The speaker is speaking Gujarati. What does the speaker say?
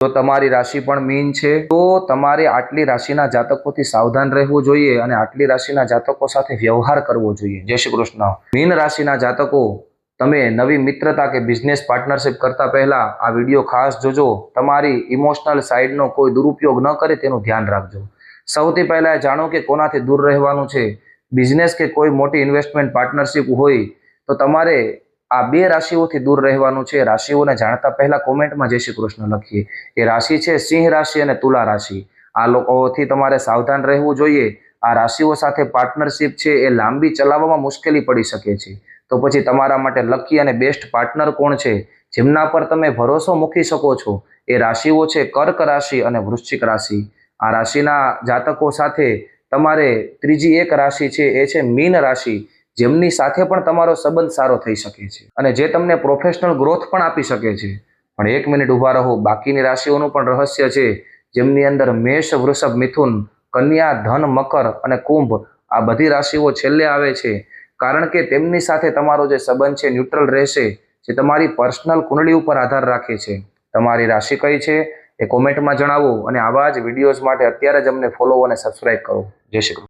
જો તમારી રાશિ પણ મીન છે તો તમારે આટલી રાશિના જાતકોથી સાવધાન રહેવું જોઈએ અને આટલી રાશિના જાતકો સાથે વ્યવહાર કરવો જોઈએ। જય શ્રી કૃષ્ણ। મીન રાશિના જાતકો, તમે નવી મિત્રતા કે બિઝનેસ પાર્ટનરશિપ કરતા પહેલા આ વિડીયો ખાસ જોજો। તમારી ઇમોશનલ સાઇડનો કોઈ દુરુપયોગ ન કરે તેનું ધ્યાન રાખજો। સૌથી પહેલા જાણો કે કોનાથી દૂર રહેવાનું છે। બિઝનેસ કે કોઈ મોટી ઇન્વેસ્ટમેન્ટ પાર્ટનરશિપ હોય તો તમારે આ બે રાશિઓથી દૂર રહેવાનું છે। રાશિઓને જાણતા પહેલા કોમેન્ટમાં જય શ્રી કૃષ્ણ લખીએ। એ રાશિ છે સિંહ રાશિ અને તુલા રાશિ। આ લોકોથી તમારે સાવધાન રહેવું જોઈએ। આ રાશિઓ સાથે પાર્ટનરશિપ છે એ લાંબી ચલાવવામાં મુશ્કેલી પડી શકે છે। તો પછી તમારા માટે લકી અને બેસ્ટ પાર્ટનર કોણ છે, જેમના પર તમે ભરોસો મૂકી શકો છો? એ રાશિઓ છે કર્ક રાશિ અને વૃશ્ચિક રાશિ। આ રાશિના જાતકો સાથે તમારે ત્રીજી એક રાશિ છે એ છે મીન રાશિ, જેમની સાથે પણ તમારો સંબંધ સારો થઈ શકે છે અને જે તમને પ્રોફેશનલ ગ્રોથ પણ આપી શકે છે। પણ એક મિનિટ ઊભા રહો, બાકીની રાશિઓનું પણ રહસ્ય છે, જેમની અંદર મેષ, વૃષભ, મિથુન, કન્યા, ધન, મકર અને કુંભ, આ બધી રાશિઓ છેલ્લે આવે છે, કારણ કે તેમની સાથે તમારો જે સંબંધ છે ન્યુટ્રલ રહેશે, જે તમારી પર્સનલ કુંડળી ઉપર આધાર રાખે છે। તમારી રાશિ કઈ છે એ કોમેન્ટમાં જણાવો અને આવા જ વિડીયોઝ માટે અત્યારે જ અમને ફોલો અને સબસ્ક્રાઇબ કરો। જય શ્રી કૃષ્ણ।